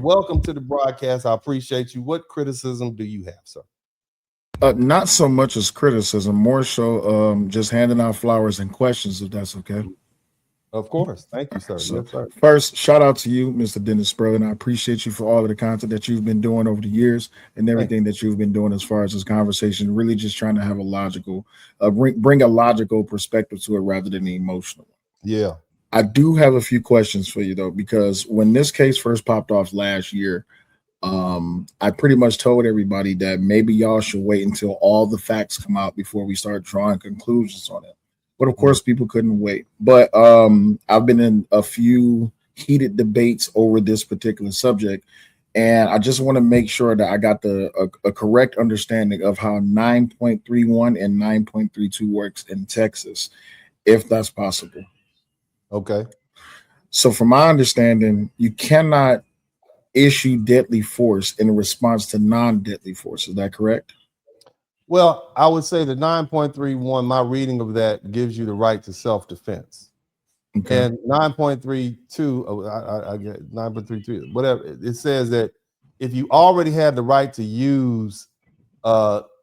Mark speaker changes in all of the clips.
Speaker 1: Welcome to the broadcast. I appreciate you. What criticism do you have, sir?
Speaker 2: Not so much as criticism, more so just handing out flowers and questions, if that's okay.
Speaker 1: Of course. Thank you, sir.
Speaker 2: So,
Speaker 1: Yes, sir.
Speaker 2: first, shout out to you, Mr. Dennis Sperlin. I appreciate you for all of the content that you've been doing over the years and
Speaker 1: Thank
Speaker 2: everything that you've been doing as far as this conversation. Really, just trying to have a logical, bring a logical perspective to it rather than the emotional.
Speaker 1: you. Yeah.
Speaker 2: I do have a few questions for you though, because when this case first popped off last year, I pretty much told everybody that maybe y'all should wait until all the facts come out before we start drawing conclusions on it. But of
Speaker 1: Mhm.
Speaker 2: course, people couldn't wait. But I've been in a few heated debates over this particular subject, and I just want to make sure that I got a correct understanding of how 9.31 and 9.32 works in Texas, if that's possible.
Speaker 1: Okay.
Speaker 2: So, from my understanding, you cannot issue deadly force in response to non-deadly force. Is that correct?
Speaker 1: Well, I would say the 9.31, my reading of that gives you the right to self-defense.
Speaker 2: Okay.
Speaker 1: And 9.32, I get 9.32, whatever. It says that if you already had the right to use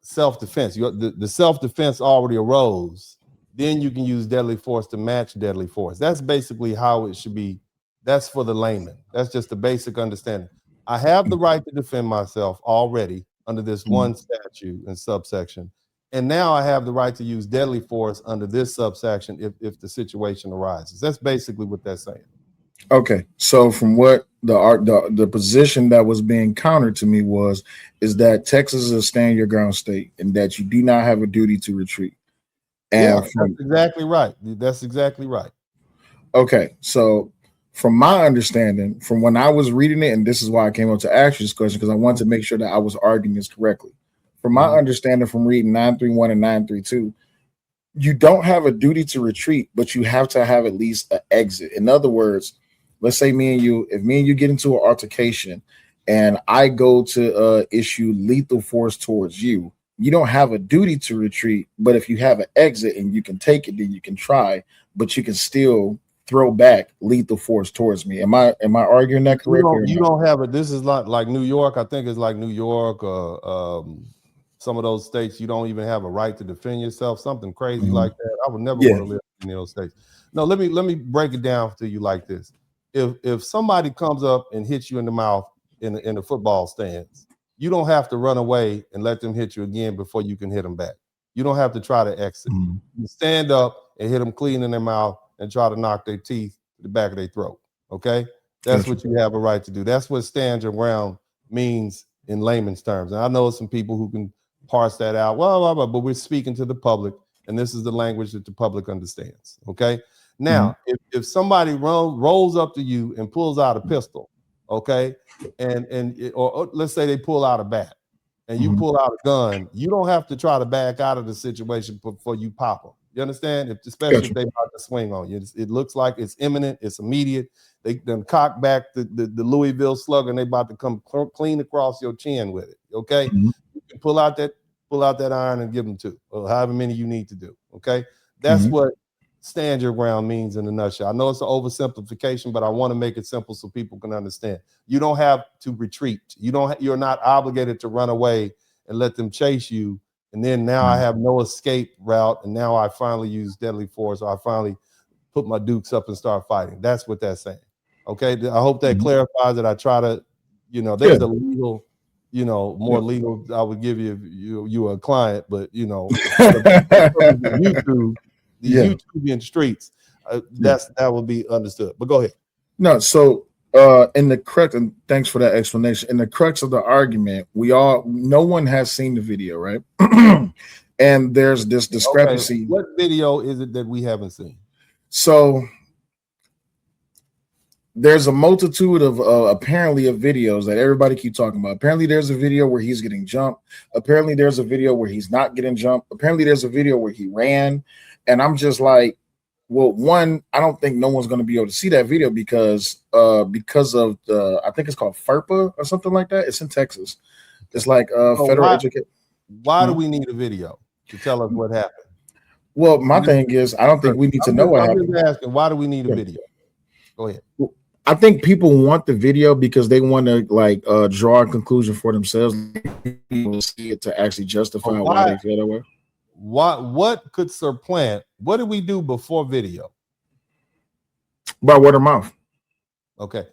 Speaker 1: self-defense, the self-defense already arose, then you can use deadly force to match deadly force. That's basically how it should be. That's for the layman. That's just the basic understanding. I have the right to defend myself already under this
Speaker 2: Mhm.
Speaker 1: one statute and subsection. And now I have the right to use deadly force under this subsection if the situation arises. That's basically what that's saying.
Speaker 2: Okay. So from what the position that was being countered to me was is that Texas is a stand your ground state and that you do not have a duty to retreat.
Speaker 1: Yeah,
Speaker 2: And
Speaker 1: that's
Speaker 2: from
Speaker 1: exactly right. That's exactly right.
Speaker 2: okay, so from my understanding, from when I was reading it, and this is why I came up to ask you this question because I wanted to make sure that I was arguing this correctly. From my
Speaker 1: Mhm.
Speaker 2: understanding from reading 931 and 932, you don't have a duty to retreat, but you have to have at least an exit. In other words, let's say if me and you get into an altercation and I go to issue lethal force towards you, you don't have a duty to retreat. But if you have an exit and you can take it, then you can try, but you can still throw back lethal force towards me. Am I arguing that
Speaker 1: You
Speaker 2: correctly
Speaker 1: don't
Speaker 2: or
Speaker 1: you
Speaker 2: no?
Speaker 1: don't have it. This is like New York. I think it's like New York or some of those states. You don't even have a right to defend yourself. Something crazy
Speaker 2: Mhm.
Speaker 1: like that. I would never
Speaker 2: Yeah.
Speaker 1: want to live in those states. No, let me break it down to you like this. If somebody comes up and hits you in the mouth in the football stands, you don't have to run away and let them hit you again before you can hit them back. You don't have to try to exit.
Speaker 2: Mhm.
Speaker 1: You stand up and hit them clean in their mouth and try to knock their teeth to the back of their throat. Okay, that's
Speaker 2: Gotcha.
Speaker 1: what you have a right to do. That's what stand your ground means in layman's terms. And I know some people who can parse that out. Well, but we're speaking to the public, and this is the language that the public understands. Okay.
Speaker 2: Mhm.
Speaker 1: Now, if somebody rolls up to you and pulls out a pistol, okay, or let's say they pull out a bat, and you
Speaker 2: Mhm.
Speaker 1: pull out a gun, you don't have to try to back out of the situation before you pop them. You understand? Especially if
Speaker 2: Gotcha.
Speaker 1: they about to swing on you, it looks like it's imminent, it's immediate. They done cock back the Louisville Slugger, and they about to come clean across your chin with it. Okay,
Speaker 2: Mhm.
Speaker 1: you can pull out that iron and give them two, or however many you need to do. Okay, that's
Speaker 2: Mhm.
Speaker 1: what stand your ground means in a nutshell. I know it's an oversimplification, but I want to make it simple so people can understand. You don't have to retreat. You're not obligated to run away and let them chase you. And then now I
Speaker 2: Mhm.
Speaker 1: have no escape route, and now I finally use deadly force, or I finally put my dukes up and start fighting. That's what that's saying. Okay, I hope that
Speaker 2: Mhm.
Speaker 1: clarifies it. I try to,
Speaker 2: Yeah.
Speaker 1: there's a legal, more
Speaker 2: Yeah.
Speaker 1: legal I would give you if you were a client, but for the purpose of YouTube, these
Speaker 2: Yeah.
Speaker 1: YouTubian streets,
Speaker 2: Yeah.
Speaker 1: that would be understood. But go ahead.
Speaker 2: No, so in the crux, and thanks for that explanation. In the crux of the argument, no one has seen the video, right? And there's this
Speaker 1: Okay,
Speaker 2: discrepancy.
Speaker 1: what video is it that we haven't seen?
Speaker 2: So there's a multitude of apparently of videos that everybody keep talking about. Apparently, there's a video where he's getting jumped. Apparently, there's a video where he's not getting jumped. Apparently, there's a video where he ran, and I'm just like, well, one, I don't think no one's going to be able to see that video because of the I think it's called FERPA or something like that. It's in Texas. It's like
Speaker 1: So
Speaker 2: federal educate.
Speaker 1: why do we need a video to tell us what happened?
Speaker 2: Well, my thing is, I don't think we need to know what
Speaker 1: I'm just
Speaker 2: happened.
Speaker 1: asking, why do we need a
Speaker 2: Yeah.
Speaker 1: video? Go ahead.
Speaker 2: I think people want the video because they want to like draw a conclusion for themselves. People see it to actually justify why they feel that way.
Speaker 1: What could supplant? What did we do before video?
Speaker 2: By word of mouth.
Speaker 1: Okay.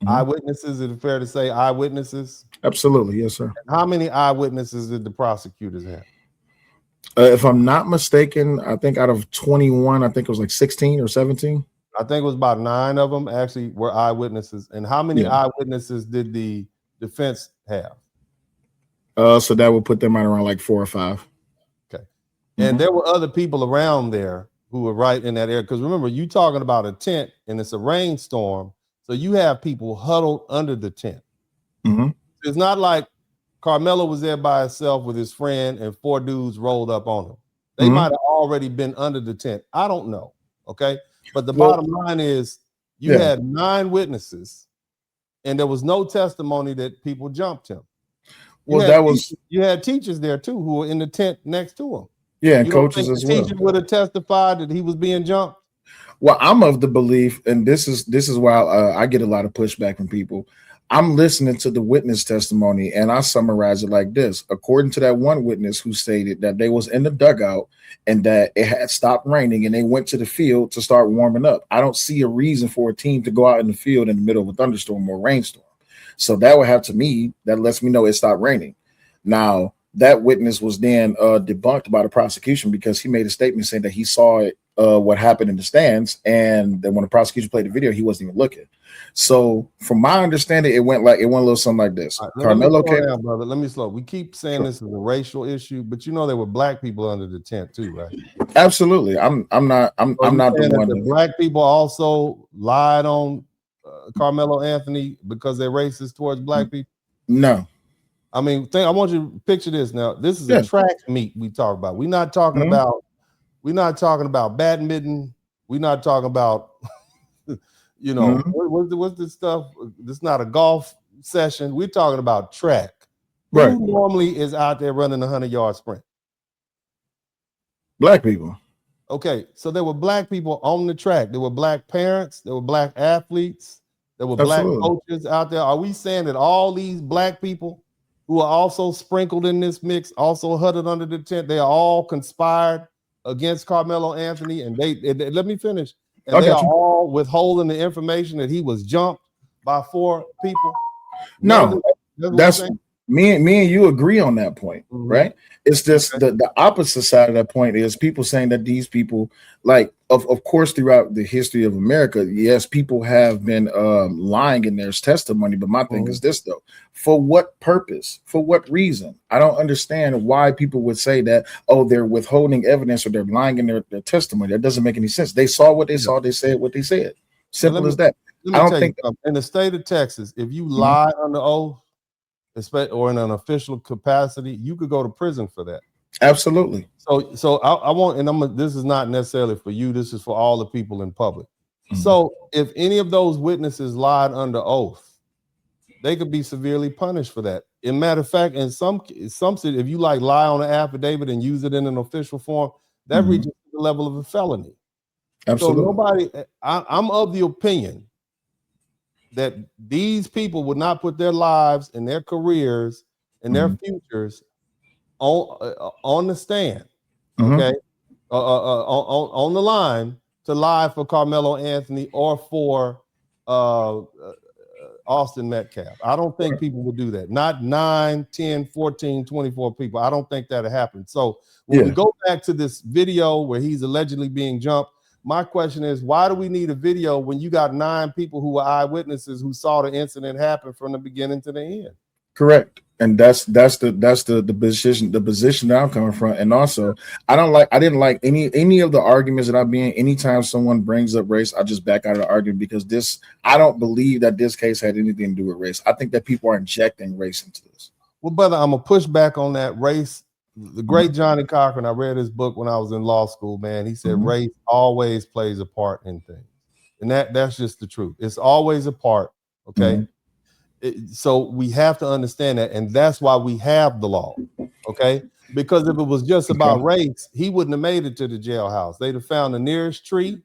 Speaker 1: Eyewitnesses, is it fair to say eyewitnesses?
Speaker 2: Absolutely, yes, sir.
Speaker 1: How many eyewitnesses did the prosecutors have?
Speaker 2: If I'm not mistaken, I think out of 21, I think it was like 16 or 17.
Speaker 1: I think it was about 9 of them actually were eyewitnesses. And how many eyewitnesses did the defense have?
Speaker 2: So that would put them right around like 4 or 5.
Speaker 1: Okay. And there were other people around there who were right in that area. Because remember, you talking about a tent and it's a rainstorm. So you have people huddled under the tent. It's not like Karmelo was there by himself with his friend and 4 dudes rolled up on him. They might have already been under the tent. I don't know. Okay. But the bottom line is you had 9 witnesses and there was no testimony that people jumped him. You had teachers there too who were in the tent next to him.
Speaker 2: Yeah, and coaches as well.
Speaker 1: Teacher would have testified that he was being jumped.
Speaker 2: Well, I'm of the belief, and this is why I get a lot of pushback from people. I'm listening to the witness testimony, and I summarize it like this. According to that one witness who stated that they was in the dugout and that it had stopped raining and they went to the field to start warming up. I don't see a reason for a team to go out in the field in the middle of a thunderstorm or rainstorm. So that would have to me, that lets me know it stopped raining. Now, that witness was then debunked by the prosecution because he made a statement saying that he saw it, what happened in the stands, and then when the prosecution played the video, he wasn't even looking. So, from my understanding, it went a little something like this.
Speaker 1: Right, Karmelo came down, brother. Let me slow. We keep saying this is a racial issue, but you know there were black people under the tent too, right?
Speaker 2: Absolutely. I'm not the one.
Speaker 1: The black people also lied on Karmelo Anthony because they're racist towards black people.
Speaker 2: No.
Speaker 1: I mean, I want you to picture this now. This is a track meet we talk about. We're not talking about badminton. We're not talking about what's this stuff? This is not a golf session. We're talking about track.
Speaker 2: Right.
Speaker 1: Who normally is out there running a 100-yard sprint?
Speaker 2: Black people.
Speaker 1: Okay, so there were black people on the track. There were black parents. There were black athletes. There were black coaches out there. Are we saying that all these black people who are also sprinkled in this mix, also huddled under the tent, they are all conspired against Karmelo Anthony? And they let me finish. And they are all withholding the information that he was jumped by 4 people.
Speaker 2: No, that's me and you agree on that point, right? It's just the opposite side of that point is people saying that these people, like, of course, throughout the history of America, yes, people have been lying in their testimony. But my thing is this, though: for what purpose? For what reason? I don't understand why people would say that. Oh, they're withholding evidence or they're lying in their testimony. That doesn't make any sense. They saw what they saw. They said what they said. Simple as that. I don't think
Speaker 1: in the state of Texas, if you lie under oath, or in an official capacity, you could go to prison for that.
Speaker 2: Absolutely.
Speaker 1: So I want, and this is not necessarily for you. This is for all the people in public. So if any of those witnesses lied under oath, they could be severely punished for that. In matter of fact, in some cities, if you lie on an affidavit and use it in an official form, that reaches the level of a felony.
Speaker 2: Absolutely.
Speaker 1: So I'm of the opinion that these people would not put their lives and their careers and their futures on the stand, okay, on the line to lie for Karmelo Anthony or for Austin Metcalf. I don't think people would do that. Not 9, 10, 14, 24 people. I don't think that'll happen. So when we go back to this video where he's allegedly being jumped, my question is, why do we need a video when you got 9 people who were eyewitnesses who saw the incident happen from the beginning to the end?
Speaker 2: Correct. And that's the position that I'm coming from. And also, I didn't like any of the arguments that I'm being. Anytime someone brings up race, I just back out of the argument because I don't believe that this case had anything to do with race. I think that people are injecting race into this.
Speaker 1: Well, brother, I'm gonna push back on that race. The great Johnny Cochran, I read his book when I was in law school, man. He said race always plays a part in things. And that's just the truth. It's always a part, okay? So we have to understand that, and that's why we have the law, okay? Because if it was just about race, he wouldn't have made it to the jailhouse. They'd have found the nearest tree,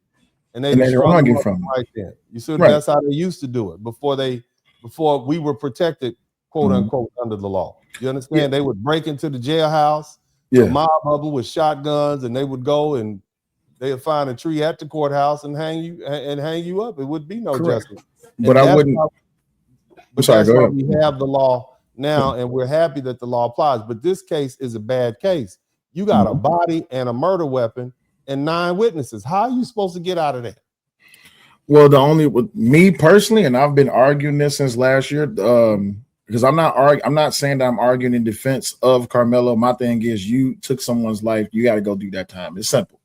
Speaker 1: and they
Speaker 2: And
Speaker 1: just
Speaker 2: they're
Speaker 1: strung him
Speaker 2: arguing
Speaker 1: up
Speaker 2: from
Speaker 1: right there. You see,
Speaker 2: right.
Speaker 1: that's how they used to do it before we were protected, quote unquote, under the law. You understand?
Speaker 2: Yeah.
Speaker 1: They would break into the jailhouse,
Speaker 2: Yeah.
Speaker 1: a mob of them with shotguns, and they would go and they would find a tree at the courthouse and hang you up. It would be no
Speaker 2: Correct.
Speaker 1: justice.
Speaker 2: But
Speaker 1: And
Speaker 2: I wouldn't. I'm sorry.
Speaker 1: that's
Speaker 2: Go
Speaker 1: why
Speaker 2: ahead.
Speaker 1: we have the law now, and we're happy that the law applies. But this case is a bad case. You got a body and a murder weapon and 9 witnesses. How are you supposed to get out of that?
Speaker 2: Well, the only with me personally, and I've been arguing this since last year, because I'm not saying that I'm arguing in defense of Karmelo. My thing is, you took someone's life, you got to go do that time. It's simple.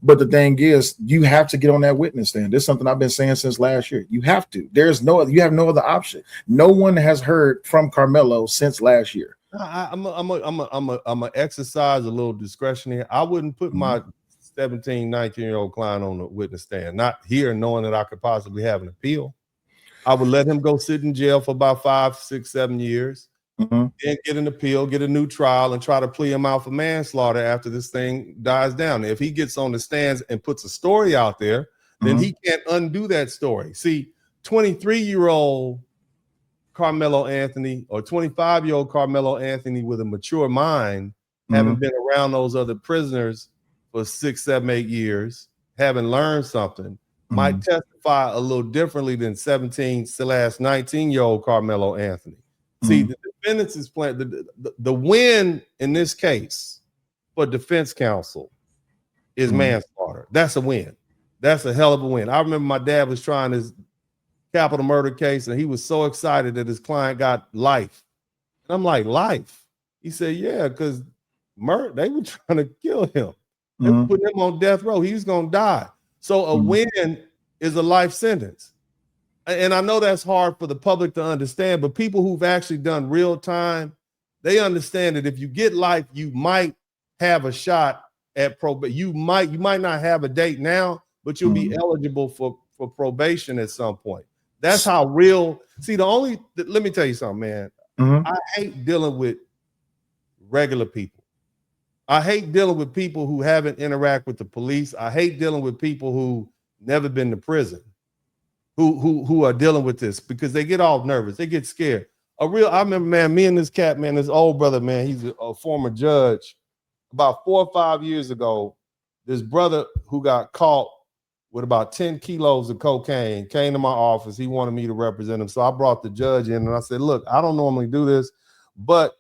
Speaker 2: But the thing is, you have to get on that witness stand. This is something I've been saying since last year. You have to. You have no other option. No one has heard from Karmelo since last year.
Speaker 1: I'm a exercise a little discretion here. I wouldn't put my 17, 19-year-old client on the witness stand, not here knowing that I could possibly have an appeal. I would let him go sit in jail for about 5, 6, 7 years, and get an appeal, get a new trial, and try to plea him out for manslaughter after this thing dies down. If he gets on the stands and puts a story out there, then he can't undo that story. See, 23-year-old Karmelo Anthony or 25-year-old Karmelo Anthony with a mature mind, having been around those other prisoners for 6, 7, 8 years, having learned something, might testify a little differently than 17/19-year-old Karmelo Anthony. See, the defendants is playing the win in this case for defense counsel is manslaughter. That's a win. That's a hell of a win. I remember my dad was trying his capital murder case, and he was so excited that his client got life. And I'm like, life? He said, yeah, because they were trying to kill him. They were putting him on death row. He was going to die. So a win is a life sentence. And I know that's hard for the public to understand, but people who've actually done real time, they understand that if you get life, you might have a shot at probation. You might not have a date now, but you'll be eligible for probation at some point. That's how real. See, let me tell you something, man. I hate dealing with regular people. I hate dealing with people who haven't interacted with the police. I hate dealing with people who never been to prison, who are dealing with this because they get all nervous. They get scared. I remember, man, me and this cat, man, this old brother, man, he's a former judge. About 4 or 5 years ago, this brother who got caught with about 10 kilos of cocaine came to my office. He wanted me to represent him. So I brought the judge in and I said, look, I don't normally do this, but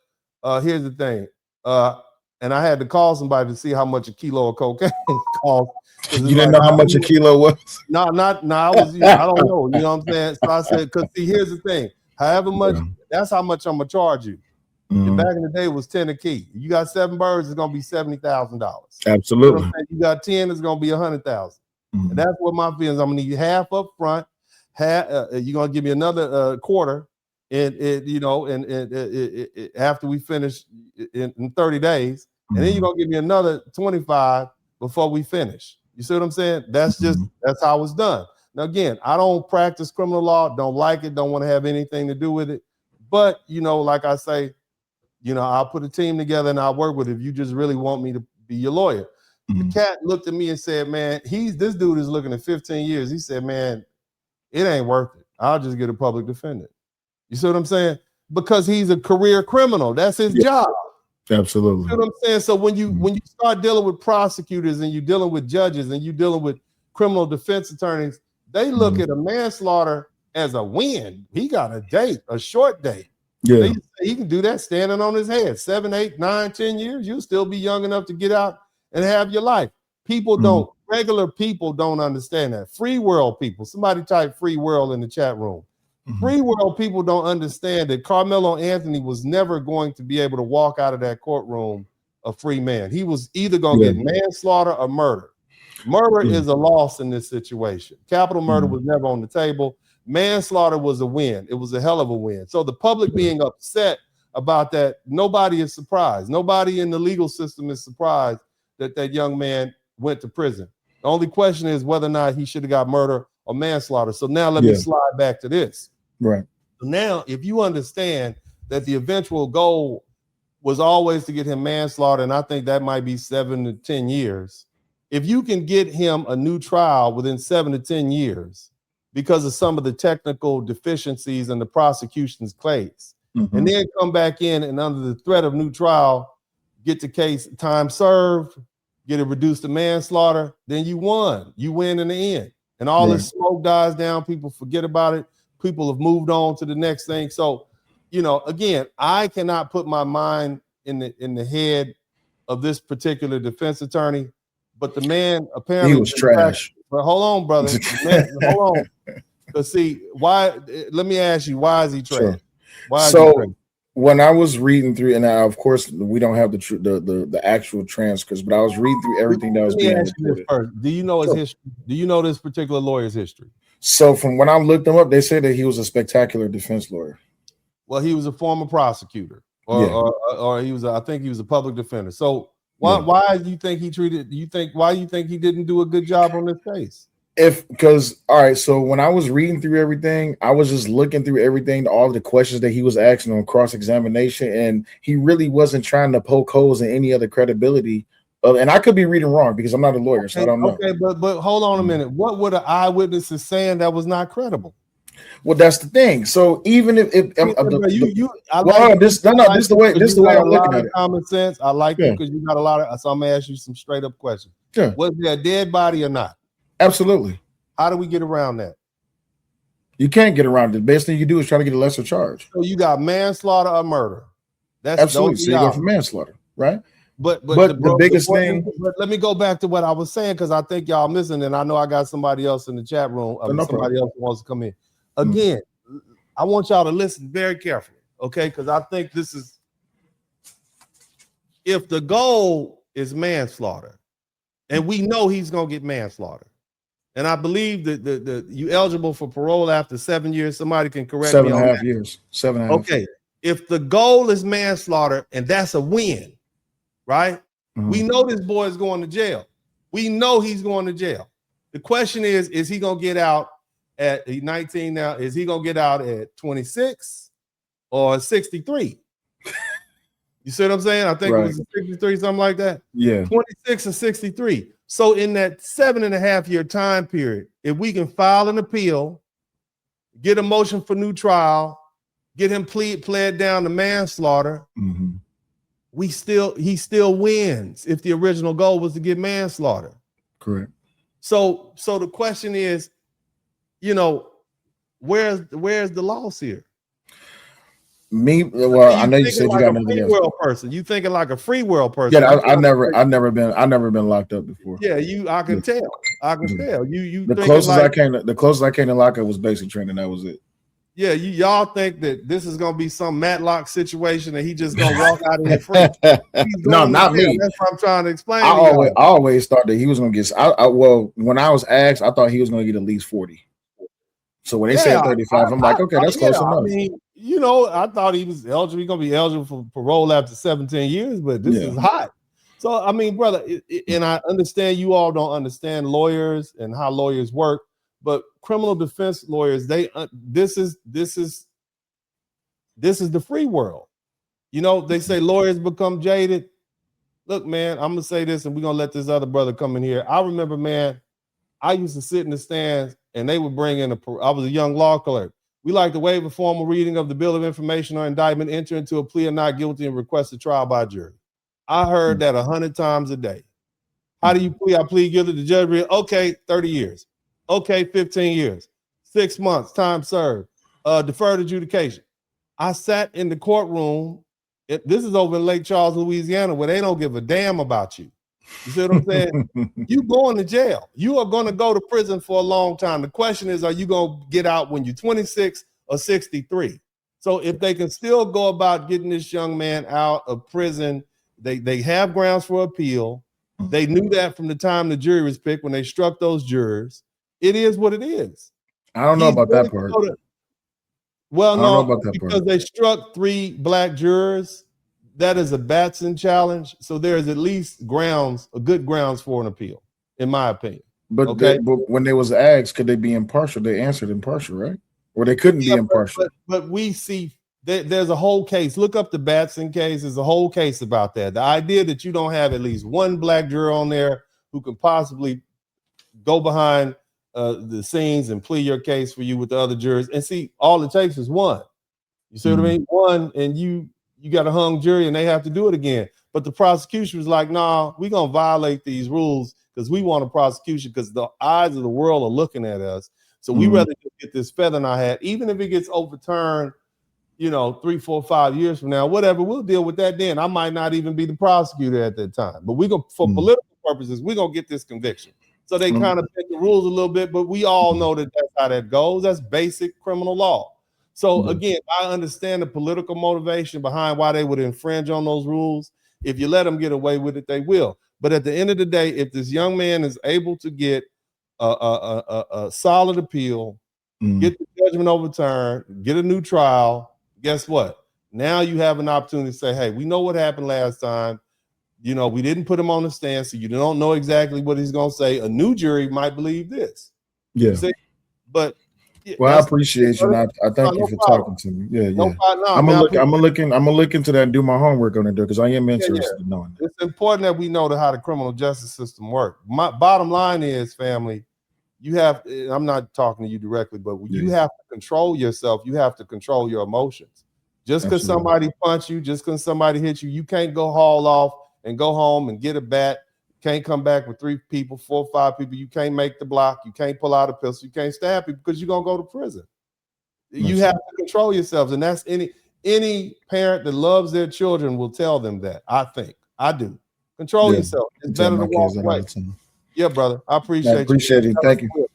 Speaker 1: here's the thing. And I had to call somebody to see how much a kilo of cocaine cost.
Speaker 2: You didn't know how much a kilo was?
Speaker 1: No, I was, I don't know. You know what I'm saying? So I said, because see, here's the thing. However much, that's how much I'm going to charge you. Back in the day, it was 10 a key. You got 7 birds, it's going to be $70,000.
Speaker 2: Absolutely.
Speaker 1: You got 10, it's going to be $100,000. And that's what my feelings. I'm going to need half up front. You're going to give me another quarter. And after we finish in 30 days, and then you're going to give me another 25 before we finish. You see what I'm saying? That's how it's done. Now, again, I don't practice criminal law, don't like it, don't want to have anything to do with it. But, like I say, I'll put a team together and I'll work with it if you just really want me to be your lawyer. The cat looked at me and said, man, this dude is looking at 15 years. He said, man, it ain't worth it. I'll just get a public defendant. You see what I'm saying? Because he's a career criminal. That's his job.
Speaker 2: Absolutely.
Speaker 1: You see what I'm saying? So when you start dealing with prosecutors and you're dealing with judges and you're dealing with criminal defense attorneys, they look at a manslaughter as a win. He got a date, a short date. Yeah. He can do that standing on his head. 7, 8, 9, 10 years, you'll still be young enough to get out and have your life. Regular people don't understand that. Free world people, somebody type free world in the chat room. Free world people don't understand that Karmelo Anthony was never going to be able to walk out of that courtroom a free man. He was either going to get manslaughter or murder. Murder is a loss in this situation. Capital murder was never on the table. Manslaughter was a win. It was a hell of a win. So the public being upset about that, nobody is surprised. Nobody in the legal system is surprised that that young man went to prison. The only question is whether or not he should have got murder or manslaughter. So now let me slide back to this.
Speaker 2: Right.
Speaker 1: So now, if you understand that the eventual goal was always to get him manslaughter, and I think that might be 7 to 10 years. if you can get him a new trial within 7 to 10 years because of some of the technical deficiencies in the prosecution's case, and then come back in and under the threat of new trial, get the case time served, get it reduced to manslaughter, then you won. You win in the end. And all this smoke dies down. People forget about it. People have moved on to the next thing. So, again, I cannot put my mind in the head of this particular defense attorney, but the man apparently
Speaker 2: he was trash.
Speaker 1: But hold on, brother. Hold on. Because see, why? Let me ask you, why is he trash?
Speaker 2: Sure.
Speaker 1: Why is
Speaker 2: so
Speaker 1: he trash?
Speaker 2: When I was reading through, and of course we don't have the actual transcripts, but I was reading through everything that was being reported.
Speaker 1: Do you know his history? Do you know this particular lawyer's history?
Speaker 2: So from when I looked him up, they said that he was a spectacular defense lawyer.
Speaker 1: Well, he was a former prosecutor, or he was. I think he was a public defender. So why do you think he treated? Why do you think he didn't do a good job on this case?
Speaker 2: All right, so when I was reading through everything, I was just looking through everything, all the questions that he was asking on cross-examination, and he really wasn't trying to poke holes in any other credibility. And I could be reading wrong because I'm not a lawyer, so I don't know.
Speaker 1: Okay, but hold on a minute. What were the eyewitnesses saying that was not credible?
Speaker 2: Well, that's the thing. So even if this is the way I'm looking at it.
Speaker 1: Common sense. I like you because you got a lot of. So I'm gonna ask you some straight up questions.
Speaker 2: Yeah.
Speaker 1: Was there a dead body or not?
Speaker 2: Absolutely.
Speaker 1: How do we get around that?
Speaker 2: You can't get around it. The best thing you do is try to get a lesser charge.
Speaker 1: So you got manslaughter or murder. That's
Speaker 2: absolutely. So you go for manslaughter, right?
Speaker 1: But
Speaker 2: the biggest thing.
Speaker 1: But let me go back to what I was saying because I think y'all missing, and I know I got somebody else in the chat room. Somebody else wants to come in. Again, I want y'all to listen very carefully, okay? Because I think this is, if the goal is manslaughter, and we know he's gonna get manslaughter, and I believe that you eligible for parole after 7 years. Somebody can correct me.
Speaker 2: 7.5 years. 7.5.
Speaker 1: Okay, if the goal is manslaughter and that's a win, right? We know this boy is going to jail. We know he's going to jail. The question is he gonna get out at 19 now? Is he gonna get out at 26 or 63? You see what I'm saying? I think it was 63, something like that.
Speaker 2: Yeah,
Speaker 1: 26 or 63. So in that 7.5 year time period, if we can file an appeal, get a motion for new trial, get him pled down to manslaughter, he still wins if the original goal was to get manslaughter.
Speaker 2: Correct.
Speaker 1: So the question is, where's the loss here?
Speaker 2: Well, I know you said you got nothing else.
Speaker 1: World person. You thinking like a free world person.
Speaker 2: Yeah, I've never been locked up before.
Speaker 1: Yeah, I can tell. You
Speaker 2: the closest I came to lockup was basic training. That was it.
Speaker 1: Yeah, y'all think that this is gonna be some Matlock situation and he just gonna walk out of here free.
Speaker 2: No, not me.
Speaker 1: That's what I'm trying to explain.
Speaker 2: I always thought that he was gonna get. Well, when I was asked, I thought he was gonna get at least 40. So when they said 35, I'm like, okay, that's close enough.
Speaker 1: I mean, I thought he was eligible. He's gonna be eligible for parole after 17 years, but this is hot. So I mean, brother, and I understand you all don't understand lawyers and how lawyers work, but criminal defense lawyers, this is the free world. They say lawyers become jaded. Look, man, I'm gonna say this, and we're gonna let this other brother come in here. I remember, man, I used to sit in the stands, and they would bring in I was a young law clerk. We like to waive a formal reading of the bill of information or indictment, enter into a plea of not guilty, and request a trial by jury. I heard that 100 times a day. How do you plea? I plead guilty to judge. Okay, 30 years. Okay, 15 years. 6 months, time served. Deferred adjudication. I sat in the courtroom. This is over in Lake Charles, Louisiana, where they don't give a damn about you. You see what I'm saying? You going to jail. You are going to go to prison for a long time. The question is, are you going to get out when you're 26 or 63? So if they can still go about getting this young man out of prison, they have grounds for appeal. They knew that from the time the jury was picked when they struck those jurors. It is what it is.
Speaker 2: I don't know about that part.
Speaker 1: Well, no, because they struck 3 black jurors. That is a Batson challenge. So there is at least good grounds for an appeal, in my opinion.
Speaker 2: But, but when they was asked, could they be impartial? They answered impartial, right? Or they couldn't be impartial.
Speaker 1: But we see there's a whole case. Look up the Batson case. There's a whole case about that. The idea that you don't have at least one black juror on there who can possibly go behind the scenes and plead your case for you with the other jurors. And see, all it takes is one. You see what I mean? One, and you got a hung jury and they have to do it again. But the prosecution was like, nah, we're going to violate these rules because we want a prosecution because the eyes of the world are looking at us. So we rather get this feather in our hat, even if it gets overturned, 3, 4, 5 years from now, whatever, we'll deal with that then. I might not even be the prosecutor at that time. But we're going to, for political purposes, we're going to get this conviction. So they kind of bend the rules a little bit, but we all know that that's how that goes. That's basic criminal law. So again, I understand the political motivation behind why they would infringe on those rules. If you let them get away with it, they will. But at the end of the day, if this young man is able to get a solid appeal, get the judgment overturned, get a new trial, guess what? Now you have an opportunity to say, hey, we know what happened last time. We didn't put him on the stand, so you don't know exactly what he's going to say. A new jury might believe this.
Speaker 2: Yeah.
Speaker 1: You see? But
Speaker 2: well, I appreciate you. And I thank you for talking to me. Yeah, yeah. I'm gonna look into that and do my homework on it because I am interested in knowing that.
Speaker 1: It's important that we know how the criminal justice system works. My bottom line is, family, you have. I'm not talking to you directly, but you have to control yourself. You have to control your emotions. Just because somebody punch you, just because somebody hit you, you can't go haul off and go home and get a bat. Can't come back with 3 people, 4 or 5 people. You can't make the block. You can't pull out a pistol. You can't stab people because you're going to go to prison. You have to control yourselves. And that's any parent that loves their children will tell them that. I think. I do. Control yourself. It's better to walk away. Yeah, brother. I appreciate
Speaker 2: it. Thank you.